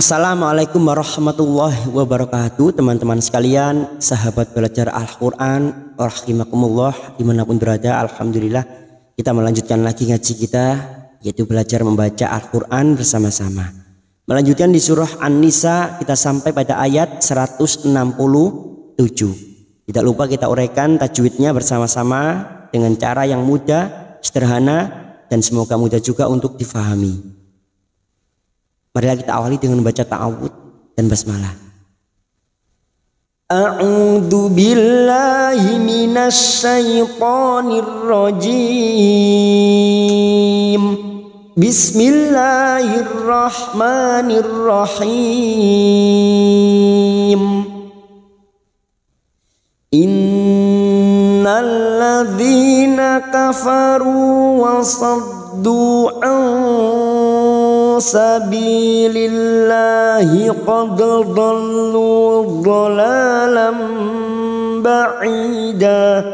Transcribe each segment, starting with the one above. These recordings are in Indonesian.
Assalamualaikum warahmatullahi wabarakatuh. Teman-teman sekalian, sahabat belajar Al-Quran rahimakumullah dimanapun berada. Alhamdulillah kita melanjutkan lagi ngaji kita, yaitu belajar membaca Al-Quran bersama-sama. Melanjutkan di surah An-Nisa, kita sampai pada ayat 167. Tidak lupa kita uraikan tajwidnya bersama-sama dengan cara yang mudah, sederhana, dan semoga mudah juga untuk difahami. Marilah kita awali dengan membaca ta'awud dan basmalah. A'udzu billahi minasy syaithanir rajim. Bismillahirrahmanirrahim. Innal ladzina kafaru wa saddu an sabilillahi qad dhallu dhalalan ba'ida.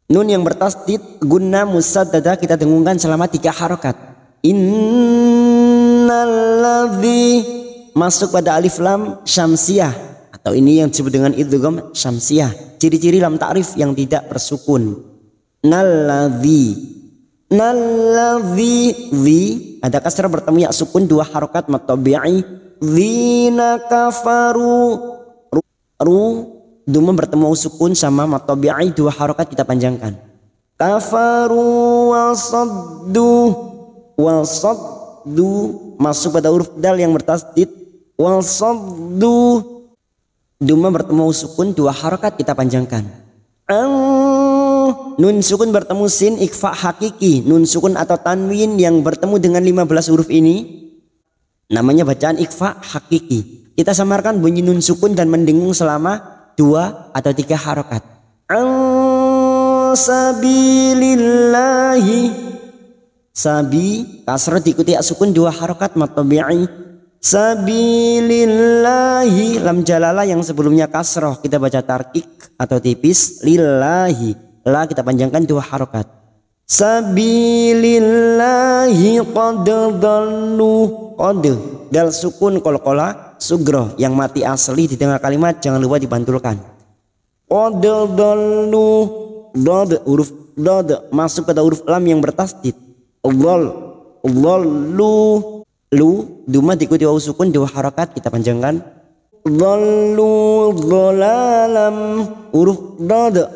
Nun yang bertasdid gunnah musaddada kita dengungkan selama 3 harokat. Innalladzi masuk pada alif lam syamsiyah, atau ini yang disebut dengan idgham syamsiyah. Ciri-ciri lam ta'rif yang tidak bersukun. Nalladzi ada kasrah bertemu ya sukun 2 harokat matabi'i. Dzina kafaru ru duma bertemu sukun sama matabi'i 2 harokat kita panjangkan. Kafaru wasaddu masuk pada huruf dal yang bertasdid. Wasaddu duma bertemu sukun 2 harokat kita panjangkan. Nun sukun bertemu sin ikhfa hakiki. Nun sukun atau tanwin yang bertemu dengan 15 huruf ini namanya bacaan ikhfa hakiki. Kita samarkan bunyi nun sukun dan mendengung selama 2 atau 3 harokat. Sabilillahi. Sabi kasrah diikuti sukun 2 harokat matabi'i. Sabilillahi lam jalalah yang sebelumnya kasrah kita baca tarkik atau tipis. Lillahi la kita panjangkan 2 harokat. Sabilillahi qad dhallu. Qad dal sukun qalqalah sugroh yang mati asli di tengah kalimat, jangan lupa dibantulkan. Qad dhallu. Dad huruf dad masuk pada huruf lam yang bertasdid. Dhallu lu duma diikuti wawu sukun 2 harokat kita panjangkan. Dhallu dhalalam huruf dad.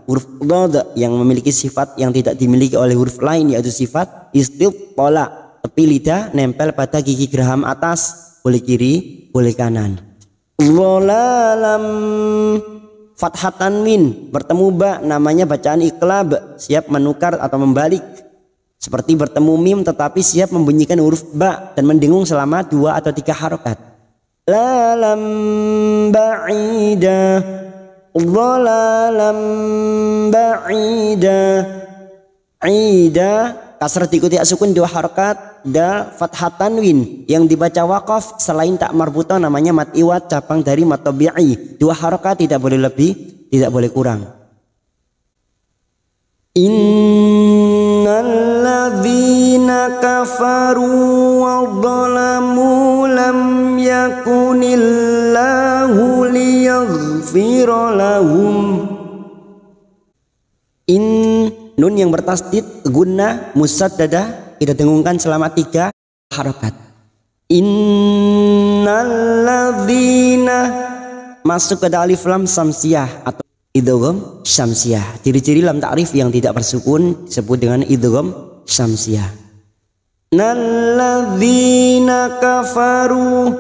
Huruf dad yang memiliki sifat yang tidak dimiliki oleh huruf lain, yaitu sifat istitala. Tepi lidah nempel pada gigi geraham atas, boleh kiri boleh kanan. Dhalalam fathah tanwin bertemu ba namanya bacaan iqlab, siap menukar atau membalik. Seperti bertemu mim tetapi siap membunyikan huruf ba dan mendengung selama 2 atau 3 harokat. Lalam ba'ida. Dhalalam ba'ida. Ida kasrah diikuti sukun 2 harokat. Da fathah tanwin yang dibaca waqaf selain tak marbutah namanya mat iwad, cabang dari matabi'i. 2 harokat, tidak boleh lebih, tidak boleh kurang. Innalladzina kafaru wa dhalamu lam yakunillahu liyaghfira lahum. Nun yang bertasdid gunnah musaddada kita dengungkan selama 3 harokat. Innalladzina masuk pada alif lam samsiyah atau idgham syamsiyah. Ciri-ciri lam ta'rif yang tidak bersukun disebut dengan idgham syamsiyah. Nalladzina kafaru.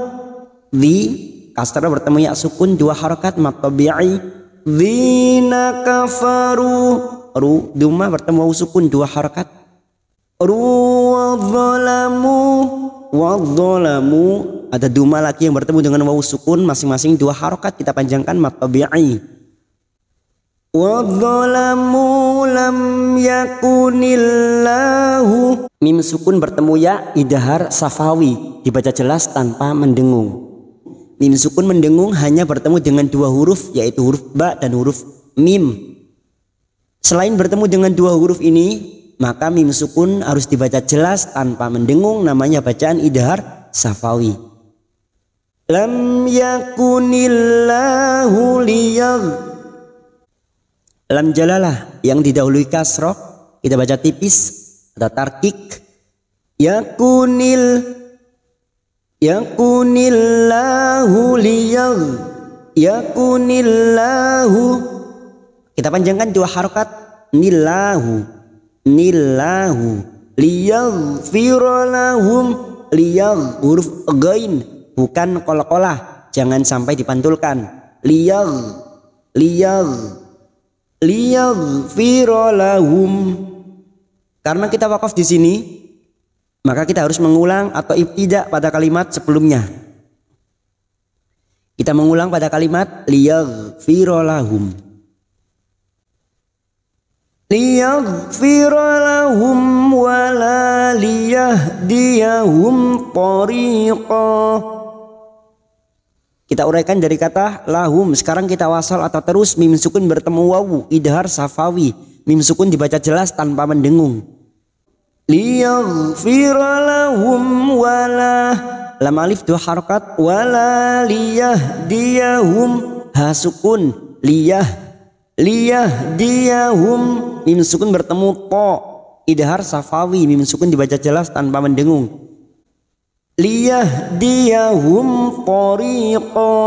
Di kasrah bertemu ya sukun 2 harokat matabi'i. Dzina kafaru. Ru duma bertemu sukun 2 harokat. Ru wadhalamu ada duma lagi yang bertemu dengan wawu sukun masing-masing 2 harokat kita panjangkan matabi'i. Wadhalamu lam yakunillahu. Mim sukun bertemu ya idhar safawi dibaca jelas tanpa mendengung. Mim sukun mendengung hanya bertemu dengan 2 huruf, yaitu huruf ba dan huruf mim. Selain bertemu dengan 2 huruf ini, maka mim sukun harus dibaca jelas tanpa mendengung, namanya bacaan idhar Safawi. Lam yakunillahu lam jalalah yang didahului kasroh kita baca tipis atau tarkik. Yakunillahu kita panjangkan dua harokat. Nillahu liyaghfira lahum. Huruf ghain bukan qolqolah, jangan sampai dipantulkan. Liyaghfira lahum. Karena kita wakaf di sini, maka kita harus mengulang atau ibtida pada kalimat sebelumnya. Kita mengulang pada kalimat liyaghfira lahum. Liyaghfira lahum wa la liyahdiyahum tariqa. Kita uraikan dari kata lahum. Sekarang kita wasal atau terus mim sukun bertemu wawu, idhar safawi. Mim sukun dibaca jelas tanpa mendengung. Liyaghfira lahum wa la, lam alif dua harokat, wa la liyahdiyahum ha sukun, liyahdiyahum mim sukun bertemu po, idhar safawi. Mim sukun dibaca jelas tanpa mendengung. Liyahdiyahum tariqa.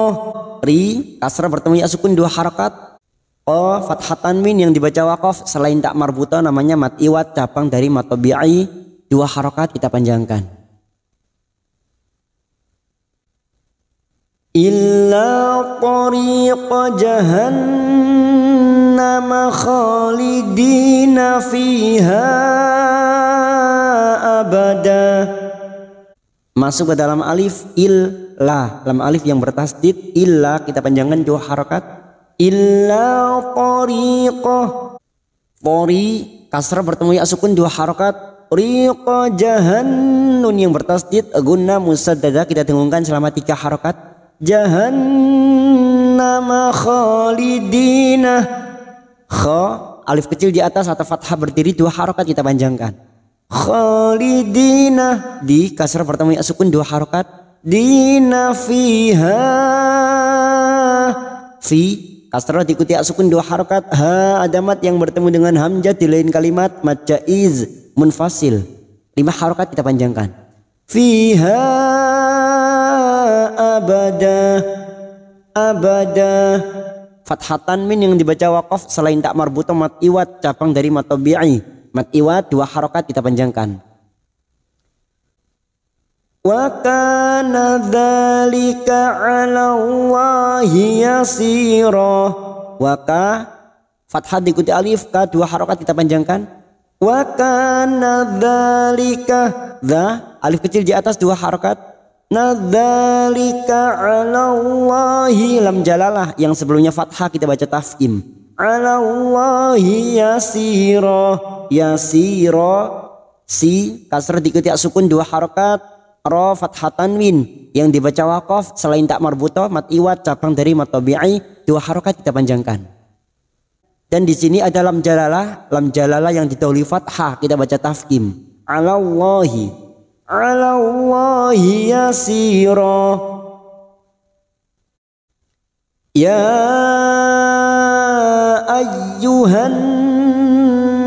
Ri kasrah bertemu ya sukun dua harakat. O fathah tanwin yang dibaca wakaf selain tak marbuta namanya mat iwat, cabang dari mat tabi'i. Dua harakat kita panjangkan. Illa tariqa jahannam khalidina fiha abada. Masuk ke dalam alif illa, dalam alif yang bertasdid illa kita panjangkan dua harakat. Illa tariqah, tori kasrah bertemu ya sukun dua harakat. Riqa jahannun yang bertasdid gunna musaddada kita dengungkan selama 3 harakat. Jahannam khalidina, kha alif kecil di atas atau fathah berdiri 2 harakat kita panjangkan. Khalidina di kasrah bertemu ya sukun 2 harakat. Dina fiha, fi kasrah diikuti ya sukun 2 harakat. Ha adamat yang bertemu dengan hamzah di lain kalimat mad jaiz munfasil 5 harakat kita panjangkan. Fiha abada fathah tanwin yang dibaca waqaf selain tak marbutah mat iwat, cabang dari mat tabi'i. Mat iwat 2 harakat kita panjangkan. Wa kana dzalika 'ala Allahi yasira. Wa ka fathah diikuti alif, ka 2 harakat kita panjangkan. Wa kana dzalika, dza alif kecil di atas 2 harakat. Nadzalika 'ala Allahi, lam jalalah yang sebelumnya fathah kita baca tafkhim. 'Ala Allahi yasira. Yasira si kasrah diikuti sukun 2 harakat. Ra fathah tanwin yang dibaca waqaf selain tak marbutah mat iwat, cabang dari mat tabi'i 2 harakat kita panjangkan. Dan di sini ada lam jalalah yang didahului fathah kita baca tafkhim. 'Ala Allahi, 'ala Allahi yasira. Ya ayyuhan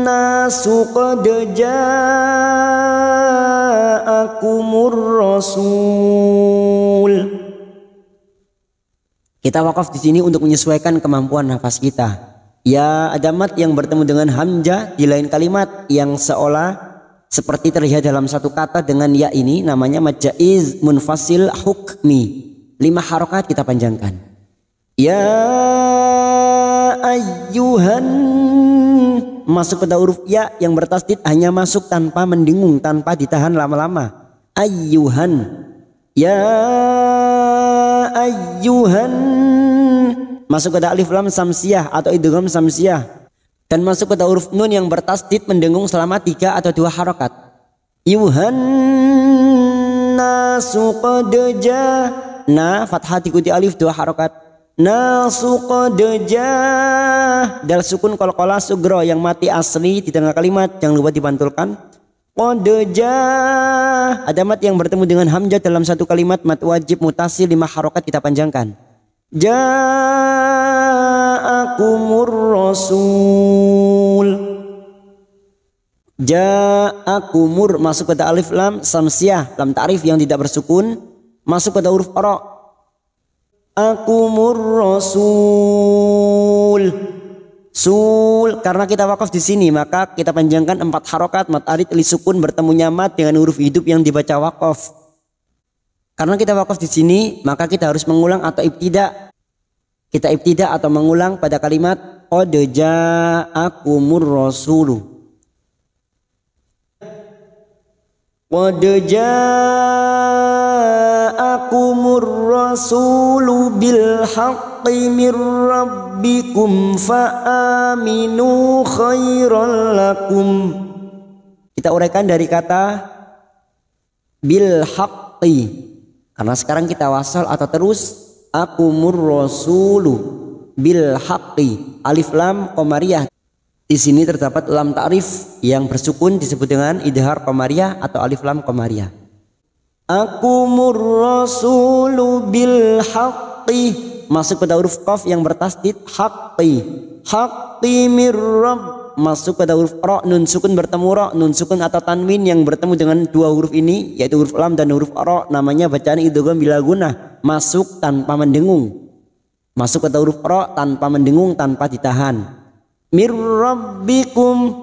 nasu qad ja'akumur rasul. Kita wakaf di sini untuk menyesuaikan kemampuan nafas kita. Ya adamat yang bertemu dengan hamzah di lain kalimat yang seolah seperti terlihat dalam satu kata dengan ya ini namanya mad jaiz munfasil hukmi. 5 harakat kita panjangkan. Ya ayyuhan masuk pada huruf ya yang bertasdid hanya masuk tanpa mendengung, tanpa ditahan lama-lama. Ayyuhan, ya ayyuhan masuk pada alif lam samsiyah atau idgham samsiyah dan masuk pada huruf nun yang bertasdid mendengung selama 3 atau 2 harakat. Yuhan nasu qad na fathah diikuti alif 2 harakat. Nasu qad dal sukun qalqalah sugro yang mati asli di tengah kalimat jangan lupa dipantulkan. Qad ada mat yang bertemu dengan hamzah dalam satu kalimat, mat wajib mutasil 5 harokat kita panjangkan. Ja'akumur rasul. Ja'akumur masuk pada alif lam samsiah, lam ta'rif yang tidak bersukun, masuk pada huruf ra. Akumur rasul. Sul, karena kita wakaf di sini maka kita panjangkan 4 harokat mat arid li sukun bertemunya mat dengan huruf hidup yang dibaca wakaf. Karena kita wakaf di sini maka kita harus mengulang atau ibtida. Kita ibtida atau mengulang pada kalimat qad ja'akumur rasulu. Qad ja'akumur rasulu bil haqqi mir rabbikum fa'aminu khairan lakum. Kita uraikan dari kata bil haqqi, karena sekarang kita wasal atau terus akumur rasulu bil haqqi, alif lam qamariyah. Di sini terdapat lam ta'rif yang bersukun disebut dengan idhar qamariyah atau alif lam qamariyah. Akumur rasulu bil haqqi masuk pada huruf qaf yang bertasdid haqqi. Haqqi mir rabb masuk pada huruf ra, nun sukun bertemu ra, nun sukun atau tanwin yang bertemu dengan 2 huruf ini yaitu huruf lam dan huruf ra, namanya bacaan idgham bila gunnah, masuk tanpa mendengung. Masuk pada huruf ra tanpa mendengung, tanpa ditahan. Mir rabbikum,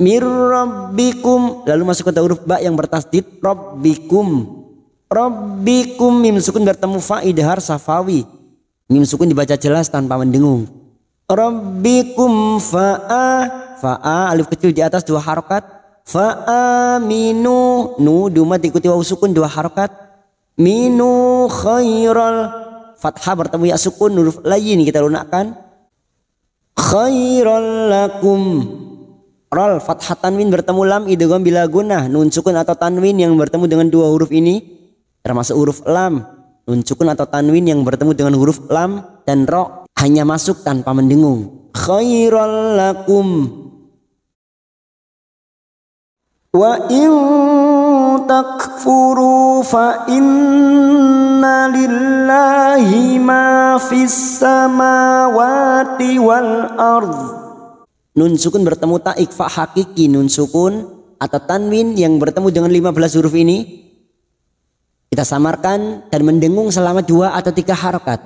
mir rabbikum, lalu masuk pada huruf ba yang bertasdid rabbikum. Rabbikum mim sukun bertemu fa idhar safawi, mim sukun dibaca jelas tanpa mendengung. Rabbikum fa'a alif kecil di atas 2 harokat, fa'aminu nu dumat diikuti waw sukun 2 harokat, minu khairal fathah bertemu ya sukun huruf layin kita lunakkan, khairal lakum. Ral fathah tanwin bertemu lam idgham bila gunnah, nun sukun atau tanwin yang bertemu dengan 2 huruf ini termasuk huruf lam, nun sukun atau tanwin yang bertemu dengan huruf lam dan ra hanya masuk tanpa mendengung. Khairal lakum. Wa in takfuru fa inna lillahi ma fis samawati wal ardh. Nun sukun bertemu ta ikfa hakiki, nun sukun atau tanwin yang bertemu dengan 15 huruf ini kita samarkan dan mendengung selama 2 atau 3 harokat.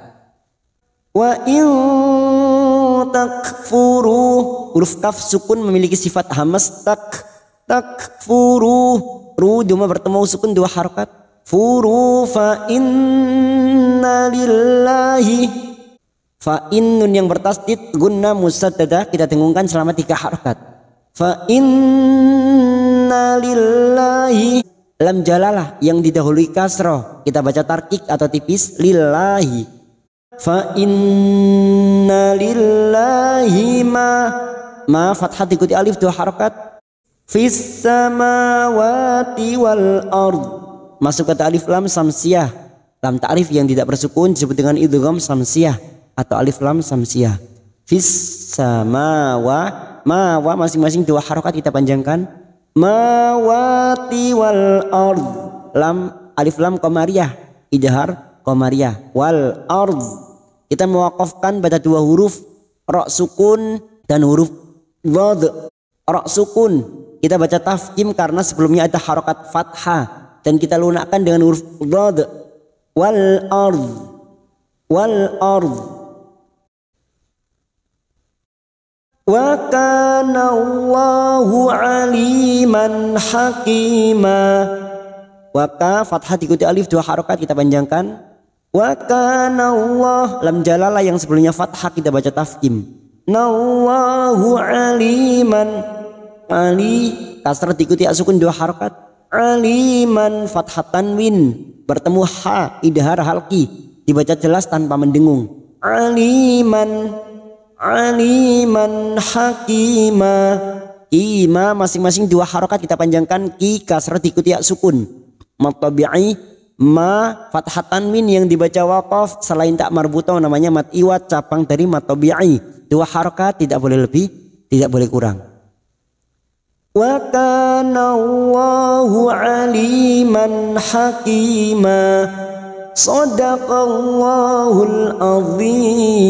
Wa in takfuru, huruf kaf sukun memiliki sifat hamas takfuru, ru duma bertemu sukun 2 harokat, furu fa inna lillahi, fa in nun yang bertasdid gunnah musaddadah kita dengungkan selama 3 harokat. Fa inna lillahi, lam jalalah yang didahului kasroh kita baca tarkik atau tipis lillahi. Fa inna lillahi ma fathah diikuti alif 2 harokat, fis samawati wal ard masuk kata alif lam samsiah, lam ta'rif yang tidak bersukun disebut dengan idgham samsiah atau alif lam samsiah. Fis samawa, ma masing-masing 2 harokat kita panjangkan, mawati wal ard, lam alif lam qamariyah idhar qamariyah, wal ard kita mewakafkan pada 2 huruf ra sukun dan huruf dhad. Ra sukun kita baca tafkim karena sebelumnya ada harokat fathah dan kita lunakkan dengan huruf dhad. Wal ard, wal ard. Wa kana Allahu aliman hakima. Waka fathah diikuti alif 2 harokat kita panjangkan. Wa kana Allah, lam jalalah yang sebelumnya fathah kita baca tafkim. Nallahu aliman, ali kasrah diikuti sukun 2 harokat, aliman fathah tanwin bertemu ha idhar halqi dibaca jelas tanpa mendengung. Aliman, aliman hakima. Ima masing-masing 2 harokat kita panjangkan, ki kasrah diikuti sukun. Matabi'i ma fathah tanwin yang dibaca waqaf selain tak marbutah namanya mat iwat, cabang dari matabi'i. 2 harokat tidak boleh lebih, tidak boleh kurang. Wa kana Allahu aliman hakima. Sadaqallahul azim.